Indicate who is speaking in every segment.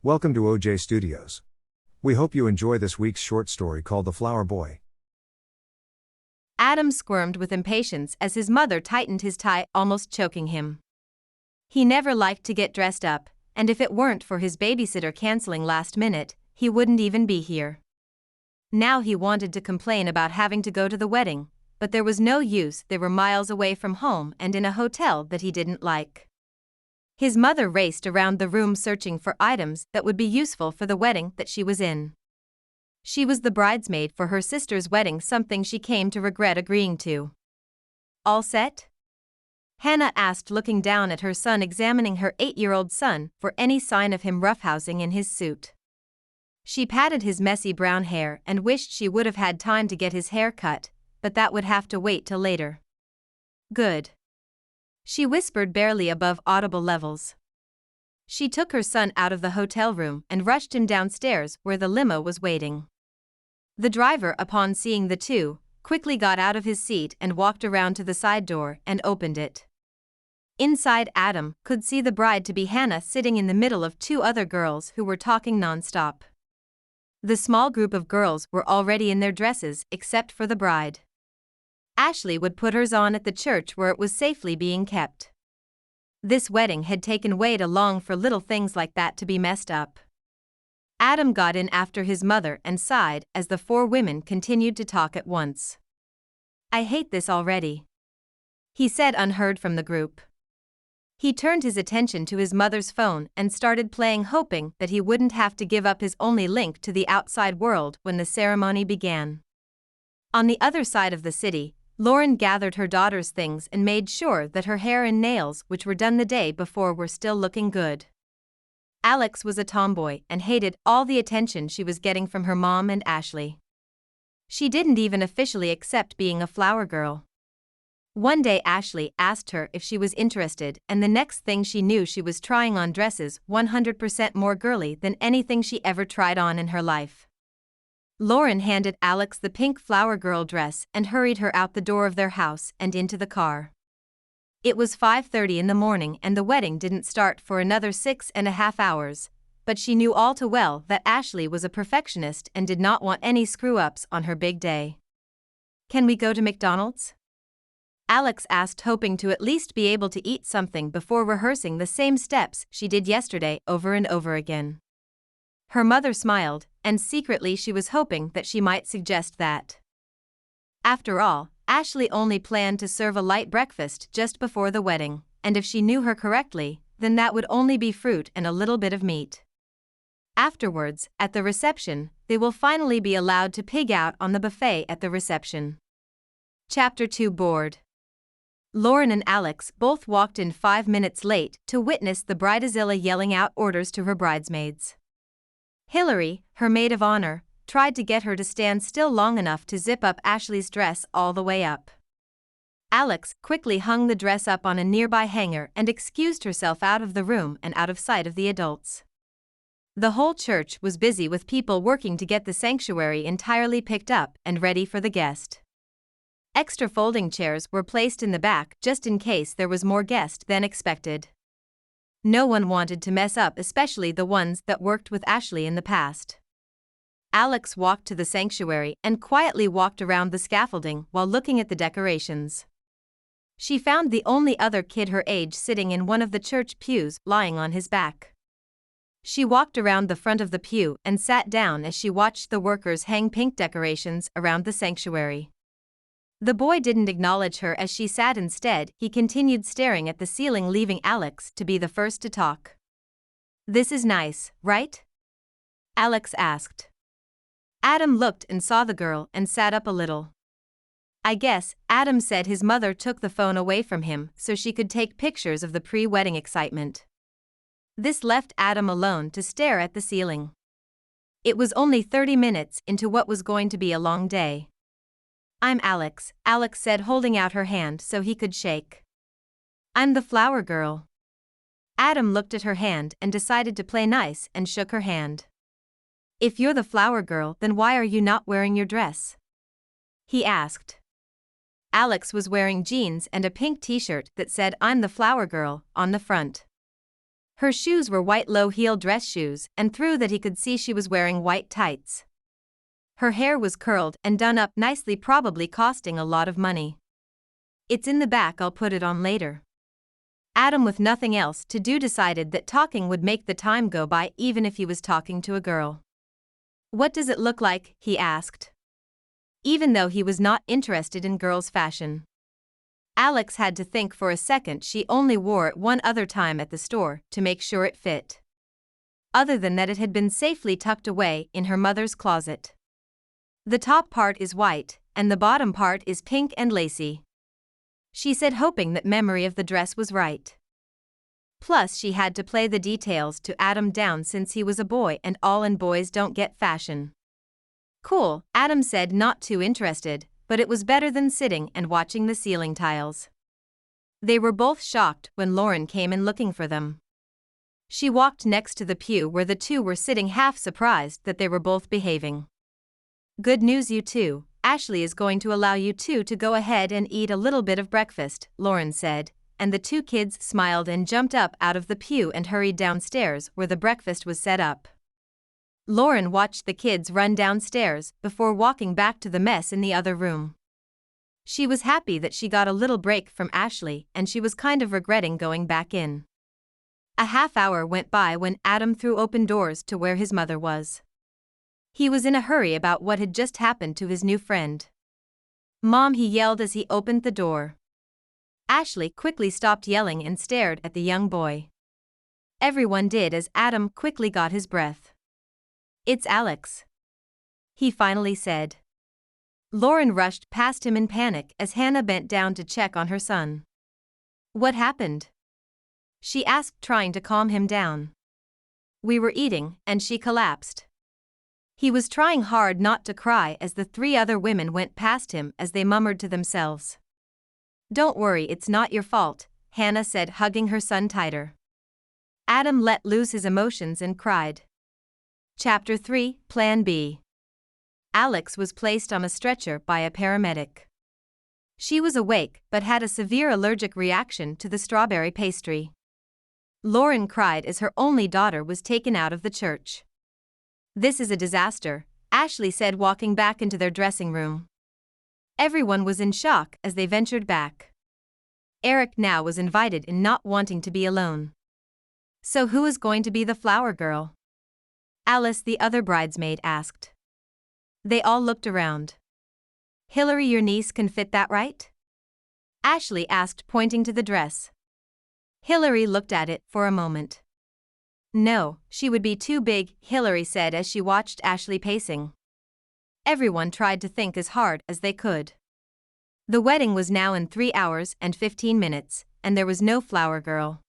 Speaker 1: Welcome to OJ Studios. We hope you enjoy this week's short story called The Flower Boy.
Speaker 2: Adam squirmed with impatience as his mother tightened his tie, almost choking him. He never liked to get dressed up, and if it weren't for his babysitter canceling last minute, he wouldn't even be here. Now he wanted to complain about having to go to the wedding, but there was no use. They were miles away from home and in a hotel that he didn't like. His mother raced around the room searching for items that would be useful for the wedding that she was in. She was the bridesmaid for her sister's wedding, something she came to regret agreeing to. All set? Hannah asked, looking down at her son, examining her 8-year-old son for any sign of him roughhousing in his suit. She patted his messy brown hair and wished she would have had time to get his hair cut, but that would have to wait till later. Good. She whispered, barely above audible levels. She took her son out of the hotel room and rushed him downstairs where the limo was waiting. The driver, upon seeing the two, quickly got out of his seat and walked around to the side door and opened it. Inside, Adam could see the bride to be Hannah sitting in the middle of two other girls who were talking nonstop. The small group of girls were already in their dresses except for the bride. Ashley would put hers on at the church where it was safely being kept. This wedding had taken way too long for little things like that to be messed up. Adam got in after his mother and sighed as the four women continued to talk at once. "I hate this already," he said, unheard from the group. He turned his attention to his mother's phone and started playing, hoping that he wouldn't have to give up his only link to the outside world when the ceremony began. On the other side of the city, Lauren gathered her daughter's things and made sure that her hair and nails, which were done the day before, were still looking good. Alex was a tomboy and hated all the attention she was getting from her mom and Ashley. She didn't even officially accept being a flower girl. One day Ashley asked her if she was interested, and the next thing she knew, she was trying on dresses 100% more girly than anything she ever tried on in her life. Lauren handed Alex the pink flower girl dress and hurried her out the door of their house and into the car. It was 5:30 in the morning and the wedding didn't start for another 6.5 hours, but she knew all too well that Ashley was a perfectionist and did not want any screw-ups on her big day. "Can we go to McDonald's?" Alex asked, hoping to at least be able to eat something before rehearsing the same steps she did yesterday over and over again. Her mother smiled, and secretly she was hoping that she might suggest that. After all, Ashley only planned to serve a light breakfast just before the wedding, and if she knew her correctly, then that would only be fruit and a little bit of meat. Afterwards, at the reception, they will finally be allowed to pig out on the buffet at the reception. Chapter 2. Bored. Lauren and Alex both walked in 5 minutes late to witness the bridezilla yelling out orders to her bridesmaids. Hillary, her maid of honor, tried to get her to stand still long enough to zip up Ashley's dress all the way up. Alex quickly hung the dress up on a nearby hanger and excused herself out of the room and out of sight of the adults. The whole church was busy with people working to get the sanctuary entirely picked up and ready for the guest. Extra folding chairs were placed in the back just in case there was more guests than expected. No one wanted to mess up, especially the ones that worked with Ashley in the past. Alex walked to the sanctuary and quietly walked around the scaffolding while looking at the decorations. She found the only other kid her age sitting in one of the church pews, lying on his back. She walked around the front of the pew and sat down as she watched the workers hang pink decorations around the sanctuary. The boy didn't acknowledge her as she sat. Instead, he continued staring at the ceiling, leaving Alex to be the first to talk. "This is nice, right?" Alex asked. Adam looked and saw the girl and sat up a little. "I guess," Adam said. His mother took the phone away from him so she could take pictures of the pre-wedding excitement. This left Adam alone to stare at the ceiling. It was only 30 minutes into what was going to be a long day. "I'm Alex," Alex said, holding out her hand so he could shake. "I'm the flower girl." Adam looked at her hand and decided to play nice and shook her hand. "If you're the flower girl, then why are you not wearing your dress?" he asked. Alex was wearing jeans and a pink t-shirt that said "I'm the flower girl" on the front. Her shoes were white low-heel dress shoes, and through that he could see she was wearing white tights. Her hair was curled and done up nicely, probably costing a lot of money. "It's in the back, I'll put it on later." Adam, with nothing else to do, decided that talking would make the time go by even if he was talking to a girl. "What does it look like?" he asked. Even though he was not interested in girls' fashion. Alex had to think for a second. She only wore it one other time at the store to make sure it fit. Other than that, it had been safely tucked away in her mother's closet. "The top part is white, and the bottom part is pink and lacy," she said, hoping that memory of the dress was right. Plus, she had to play the details to Adam down since he was a boy and all, and boys don't get fashion. "Cool," Adam said, not too interested, but it was better than sitting and watching the ceiling tiles. They were both shocked when Lauren came in looking for them. She walked next to the pew where the two were sitting, half surprised that they were both behaving. "Good news, you two. Ashley is going to allow you two to go ahead and eat a little bit of breakfast," Lauren said, and the two kids smiled and jumped up out of the pew and hurried downstairs where the breakfast was set up. Lauren watched the kids run downstairs before walking back to the mess in the other room. She was happy that she got a little break from Ashley, and she was kind of regretting going back in. A half hour went by when Adam threw open doors to where his mother was. He was in a hurry about what had just happened to his new friend. "Mom," he yelled as he opened the door. Ashley quickly stopped yelling and stared at the young boy. Everyone did as Adam quickly got his breath. "It's Alex," he finally said. Lauren rushed past him in panic as Hannah bent down to check on her son. "What happened?" she asked, trying to calm him down. "We were eating, and she collapsed." He was trying hard not to cry as the three other women went past him as they murmured to themselves. "Don't worry, it's not your fault," Hannah said, hugging her son tighter. Adam let loose his emotions and cried. Chapter 3, Plan B. Alex was placed on a stretcher by a paramedic. She was awake but had a severe allergic reaction to the strawberry pastry. Lauren cried as her only daughter was taken out of the church. "This is a disaster," Ashley said, walking back into their dressing room. Everyone was in shock as they ventured back. Eric now was invited in, not wanting to be alone. "So who is going to be the flower girl?" Alice, the other bridesmaid, asked. They all looked around. "Hillary, your niece, can fit that, right?" Ashley asked, pointing to the dress. Hillary looked at it for a moment. "No, she would be too big," Hillary said as she watched Ashley pacing. Everyone tried to think as hard as they could. The wedding was now in 3 hours and 15 minutes, and there was no flower girl.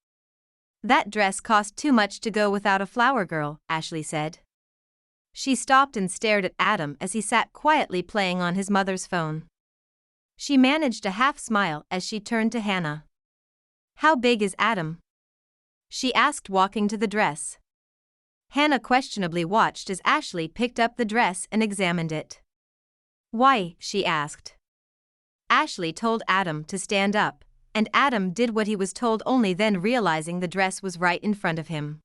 Speaker 2: "That dress cost too much to go without a flower girl," Ashley said. She stopped and stared at Adam as he sat quietly playing on his mother's phone. She managed a half smile as she turned to Hannah. "How big is Adam?" she asked, walking to the dress. Hannah questionably watched as Ashley picked up the dress and examined it. "Why?" she asked. Ashley told Adam to stand up, and Adam did what he was told, only then realizing the dress was right in front of him.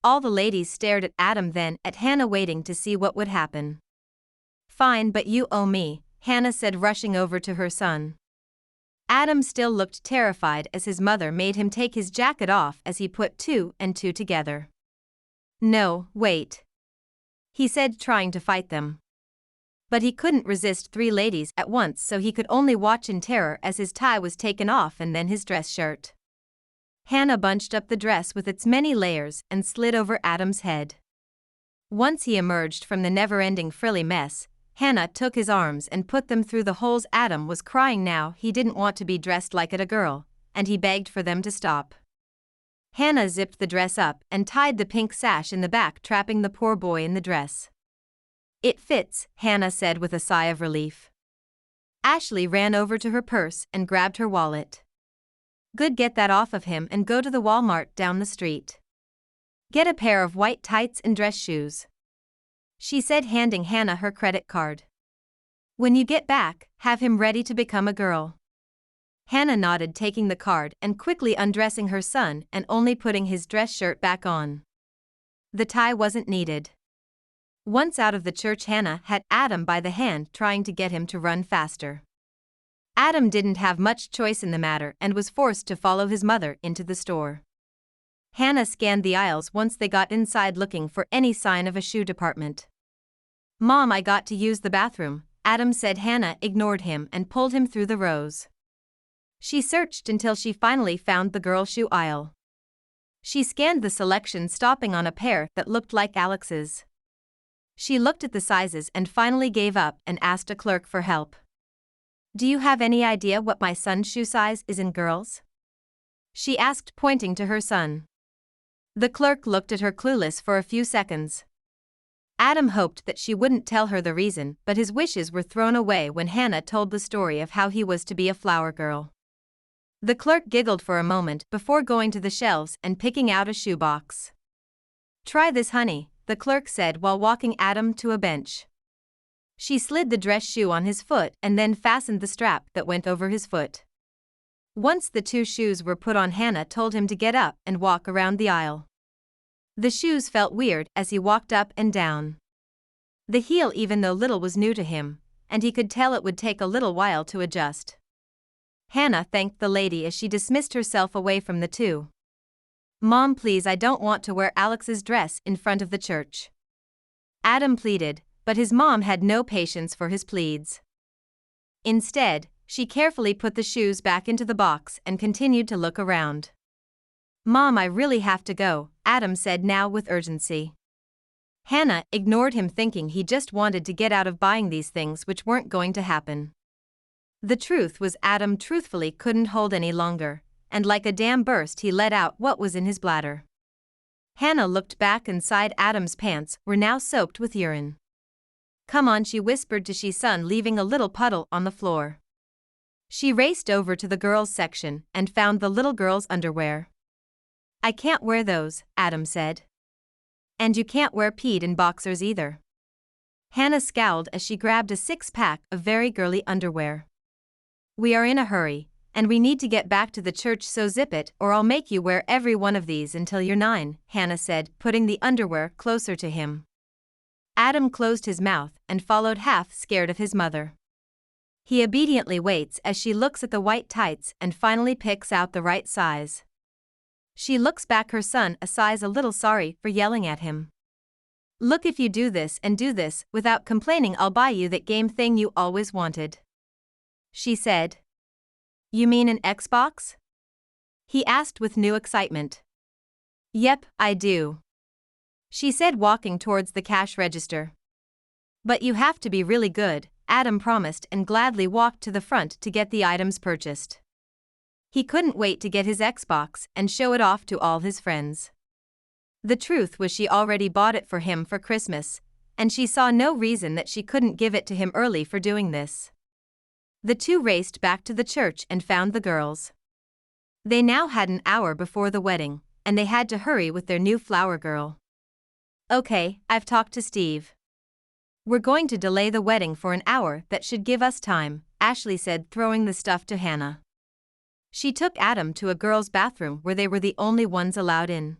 Speaker 2: All the ladies stared at Adam, then at Hannah, waiting to see what would happen. "Fine, but you owe me," Hannah said, rushing over to her son. Adam still looked terrified as his mother made him take his jacket off as he put 2 and 2 together. "No, wait," he said, trying to fight them. But he couldn't resist 3 ladies at once, so he could only watch in terror as his tie was taken off and then his dress shirt. Hannah bunched up the dress with its many layers and slid over Adam's head. Once he emerged from the never-ending frilly mess, Hannah took his arms and put them through the holes. Adam was crying now. He didn't want to be dressed like a girl, and he begged for them to stop. Hannah zipped the dress up and tied the pink sash in the back, trapping the poor boy in the dress. "It fits," Hannah said with a sigh of relief. Ashley ran over to her purse and grabbed her wallet. "Good, get that off of him and go to the Walmart down the street. Get a pair of white tights and dress shoes," she said, handing Hannah her credit card. "When you get back, have him ready to become a girl." Hannah nodded, taking the card and quickly undressing her son and only putting his dress shirt back on. The tie wasn't needed. Once out of the church, Hannah had Adam by the hand, trying to get him to run faster. Adam didn't have much choice in the matter and was forced to follow his mother into the store. Hannah scanned the aisles once they got inside, looking for any sign of a shoe department. "Mom, I got to use the bathroom," Adam said. Hannah ignored him and pulled him through the rows. She searched until she finally found the girl shoe aisle. She scanned the selection, stopping on a pair that looked like Alex's. She looked at the sizes and finally gave up and asked a clerk for help. "Do you have any idea what my son's shoe size is in girls?" she asked, pointing to her son. The clerk looked at her, clueless, for a few seconds. Adam hoped that she wouldn't tell her the reason, but his wishes were thrown away when Hannah told the story of how he was to be a flower girl. The clerk giggled for a moment before going to the shelves and picking out a shoebox. "Try this, honey," the clerk said while walking Adam to a bench. She slid the dress shoe on his foot and then fastened the strap that went over his foot. Once the two shoes were put on, Hannah told him to get up and walk around the aisle. The shoes felt weird as he walked up and down. The heel, even though little, was new to him, and he could tell it would take a little while to adjust. Hannah thanked the lady as she dismissed herself away from the two. "Mom, please, I don't want to wear Alex's dress in front of the church," Adam pleaded, but his mom had no patience for his pleads. Instead, she carefully put the shoes back into the box and continued to look around. "Mom, I really have to go," Adam said now with urgency. Hannah ignored him, thinking he just wanted to get out of buying these things which weren't going to happen. The truth was, Adam truthfully couldn't hold any longer, and like a dam burst, he let out what was in his bladder. Hannah looked back inside. Adam's pants were now soaked with urine. "Come on," she whispered to his son, leaving a little puddle on the floor. She raced over to the girls' section and found the little girl's underwear. "I can't wear those," Adam said. "And you can't wear peed-in boxers either." Hannah scowled as she grabbed a six-pack of very girly underwear. "We are in a hurry, and we need to get back to the church, so zip it or I'll make you wear every one of these until you're 9, Hannah said, putting the underwear closer to him. Adam closed his mouth and followed, half scared of his mother. He obediently waits as she looks at the white tights and finally picks out the right size. She looks back, her son a size a little sorry for yelling at him. "Look, if you do this and do this without complaining, I'll buy you that game thing you always wanted," she said. "You mean an Xbox?" he asked with new excitement. "Yep, I do," she said, walking towards the cash register. "But you have to be really good," Adam promised, and gladly walked to the front to get the items purchased. He couldn't wait to get his Xbox and show it off to all his friends. The truth was, she already bought it for him for Christmas, and she saw no reason that she couldn't give it to him early for doing this. The two raced back to the church and found the girls. They now had an hour before the wedding, and they had to hurry with their new flower girl. "Okay, I've talked to Steve. We're going to delay the wedding for an hour. That should give us time," Ashley said, throwing the stuff to Hannah. She took Adam to a girls' bathroom where they were the only ones allowed in.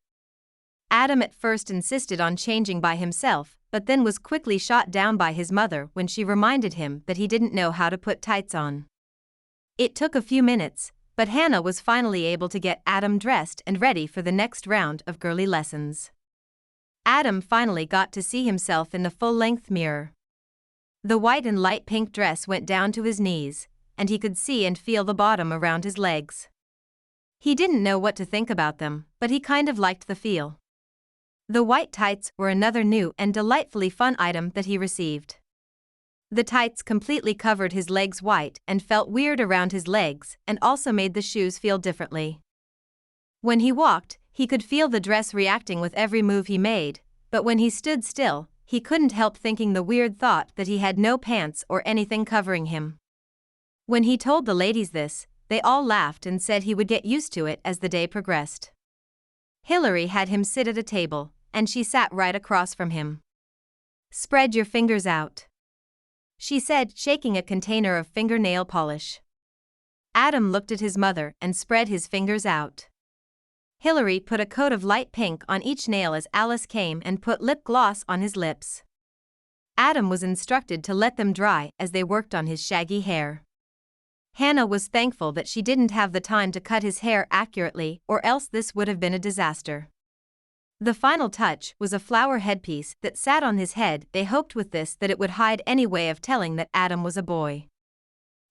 Speaker 2: Adam at first insisted on changing by himself, but then was quickly shot down by his mother when she reminded him that he didn't know how to put tights on. It took a few minutes, but Hannah was finally able to get Adam dressed and ready for the next round of girly lessons. Adam finally got to see himself in the full-length mirror. The white and light pink dress went down to his knees, and he could see and feel the bottom around his legs. He didn't know what to think about them, but he kind of liked the feel. The white tights were another new and delightfully fun item that he received. The tights completely covered his legs white and felt weird around his legs, and also made the shoes feel differently. When he walked, he could feel the dress reacting with every move he made, but when he stood still, he couldn't help thinking the weird thought that he had no pants or anything covering him. When he told the ladies this, they all laughed and said he would get used to it as the day progressed. Hillary had him sit at a table, and she sat right across from him. "Spread your fingers out," she said, shaking a container of fingernail polish. Adam looked at his mother and spread his fingers out. Hillary put a coat of light pink on each nail as Alice came and put lip gloss on his lips. Adam was instructed to let them dry as they worked on his shaggy hair. Hannah was thankful that she didn't have the time to cut his hair accurately, or else this would have been a disaster. The final touch was a flower headpiece that sat on his head. They hoped with this that it would hide any way of telling that Adam was a boy.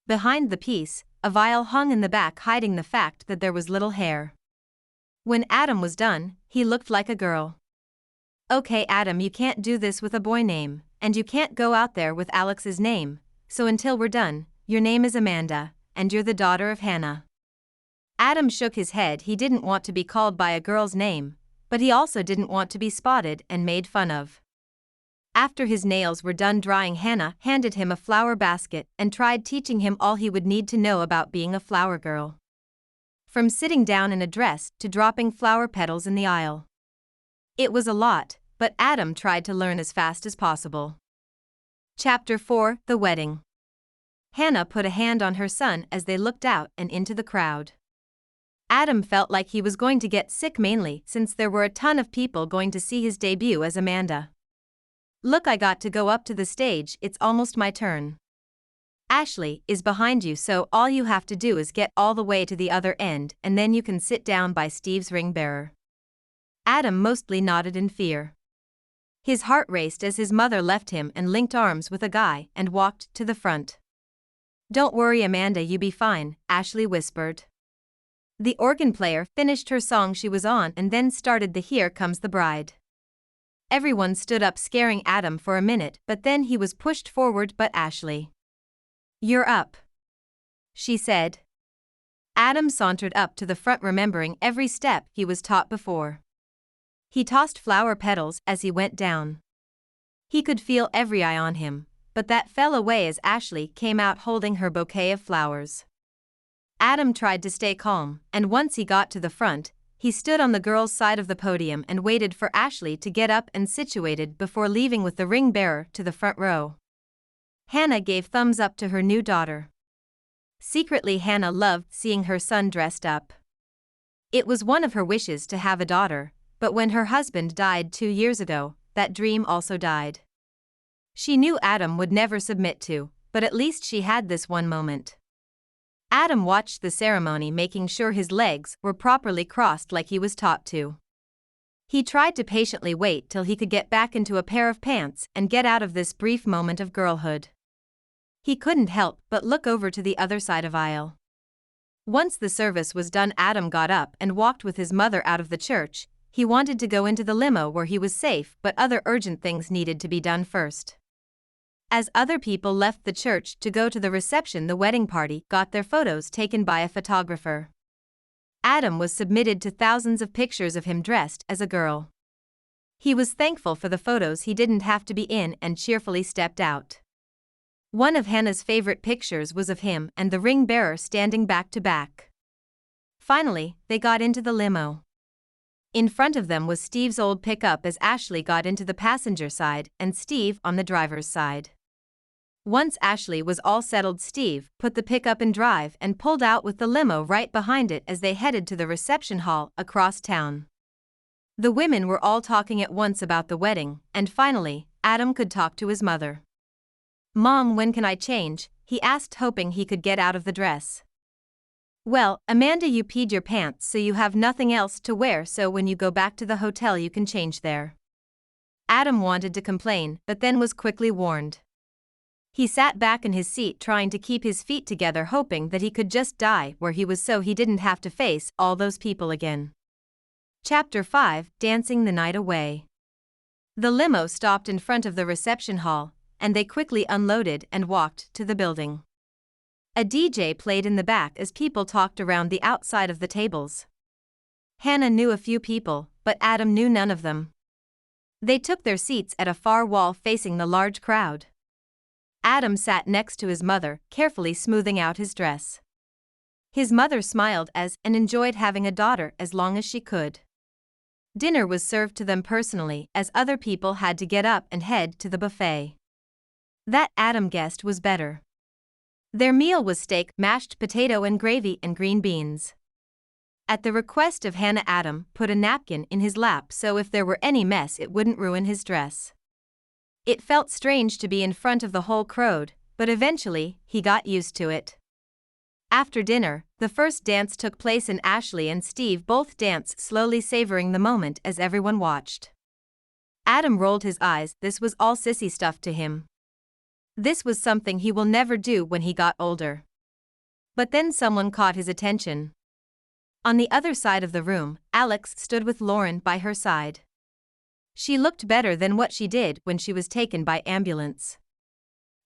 Speaker 2: Behind the piece, a vial hung in the back hiding the fact that there was little hair. When Adam was done, he looked like a girl. Okay Adam, you can't do this with a boy name, and you can't go out there with Alex's name, so until we're done, your name is Amanda, and you're the daughter of Hannah. Adam shook his head. He didn't want to be called by a girl's name, but he also didn't want to be spotted and made fun of. After his nails were done drying, Hannah handed him a flower basket and tried teaching him all he would need to know about being a flower girl. From sitting down in a dress to dropping flower petals in the aisle. It was a lot, but Adam tried to learn as fast as possible. Chapter 4: The Wedding. Hannah put a hand on her son as they looked out and into the crowd. Adam felt like he was going to get sick, mainly since there were a ton of people going to see his debut as Amanda. Look, I got to go up to the stage, it's almost my turn. Ashley is behind you, so all you have to do is get all the way to the other end and then you can sit down by Steve's ring bearer. Adam mostly nodded in fear. His heart raced as his mother left him and linked arms with a guy and walked to the front. Don't worry Amanda, you be fine, Ashley whispered. The organ player finished her song she was on and then started the Here Comes the Bride. Everyone stood up, scaring Adam for a minute, but then he was pushed forward. But Ashley. You're up, she said. Adam sauntered up to the front, remembering every step he was taught before. He tossed flower petals as he went down. He could feel every eye on him, but that fell away as Ashley came out holding her bouquet of flowers. Adam tried to stay calm, and once he got to the front, he stood on the girls' side of the podium and waited for Ashley to get up and situated before leaving with the ring bearer to the front row. Hannah gave thumbs up to her new daughter. Secretly, Hannah loved seeing her son dressed up. It was one of her wishes to have a daughter, but when her husband died 2 years ago, that dream also died. She knew Adam would never submit to, but at least she had this one moment. Adam watched the ceremony, making sure his legs were properly crossed like he was taught to. He tried to patiently wait till he could get back into a pair of pants and get out of this brief moment of girlhood. He couldn't help but look over to the other side of aisle. Once the service was done, Adam got up and walked with his mother out of the church. He wanted to go into the limo where he was safe, but other urgent things needed to be done first. As other people left the church to go to the reception, the wedding party got their photos taken by a photographer. Adam was submitted to thousands of pictures of him dressed as a girl. He was thankful for the photos he didn't have to be in and cheerfully stepped out. One of Hannah's favorite pictures was of him and the ring bearer standing back to back. Finally, they got into the limo. In front of them was Steve's old pickup as Ashley got into the passenger side and Steve on the driver's side. Once Ashley was all settled, Steve put the pickup in drive and pulled out with the limo right behind it as they headed to the reception hall across town. The women were all talking at once about the wedding, and finally, Adam could talk to his mother. Mom, when can I change? He asked, hoping he could get out of the dress. Well, Amanda, you peed your pants, so you have nothing else to wear, so when you go back to the hotel you can change there. Adam wanted to complain, but then was quickly warned. He sat back in his seat trying to keep his feet together, hoping that he could just die where he was so he didn't have to face all those people again. Chapter 5: Dancing the Night Away. The limo stopped in front of the reception hall, and they quickly unloaded and walked to the building. A DJ played in the back as people talked around the outside of the tables. Hannah knew a few people, but Adam knew none of them. They took their seats at a far wall facing the large crowd. Adam sat next to his mother, carefully smoothing out his dress. His mother smiled and enjoyed having a daughter as long as she could. Dinner was served to them personally, as other people had to get up and head to the buffet. That Adam guessed was better. Their meal was steak, mashed potato and gravy and green beans. At the request of Hannah, Adam put a napkin in his lap so if there were any mess it wouldn't ruin his dress. It felt strange to be in front of the whole crowd, but eventually, he got used to it. After dinner, the first dance took place and Ashley and Steve both danced slowly, savoring the moment as everyone watched. Adam rolled his eyes. This was all sissy stuff to him. This was something he will never do when he got older. But then someone caught his attention. On the other side of the room, Alex stood with Lauren by her side. She looked better than what she did when she was taken by ambulance.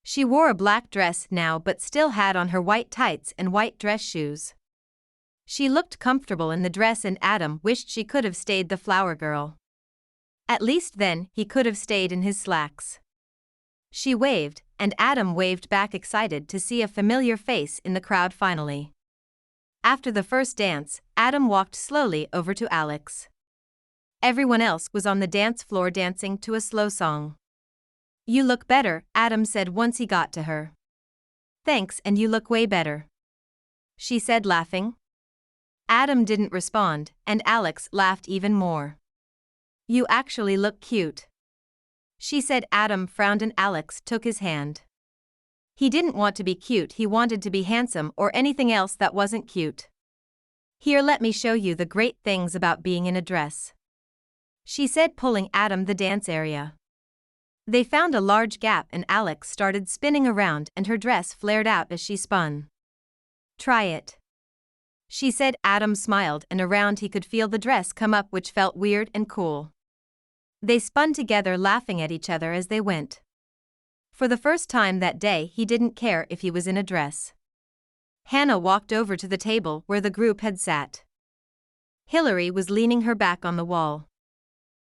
Speaker 2: She wore a black dress now but still had on her white tights and white dress shoes. She looked comfortable in the dress and Adam wished she could have stayed the flower girl. At least then, he could have stayed in his slacks. She waved, and Adam waved back, excited to see a familiar face in the crowd finally. After the first dance, Adam walked slowly over to Alex. Everyone else was on the dance floor dancing to a slow song. "You look better," Adam said once he got to her. "Thanks, and you look way better," she said, laughing. Adam didn't respond, and Alex laughed even more. "You actually look cute," she said. Adam frowned and Alex took his hand. He didn't want to be cute, he wanted to be handsome or anything else that wasn't cute. "Here, let me show you the great things about being in a dress," she said, pulling Adam the dance area. They found a large gap and Alex started spinning around and her dress flared out as she spun. "Try it," she said. Adam smiled and around he could feel the dress come up, which felt weird and cool. They spun together, laughing at each other as they went. For the first time that day, he didn't care if he was in a dress. Hannah walked over to the table where the group had sat. Hillary was leaning her back on the wall,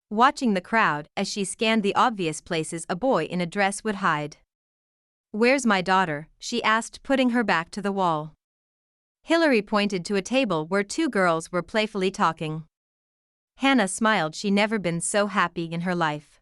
Speaker 2: watching the crowd as she scanned the obvious places a boy in a dress would hide. "Where's my daughter?" she asked, putting her back to the wall. Hillary pointed to a table where two girls were playfully talking. Hannah smiled. She'd never been so happy in her life.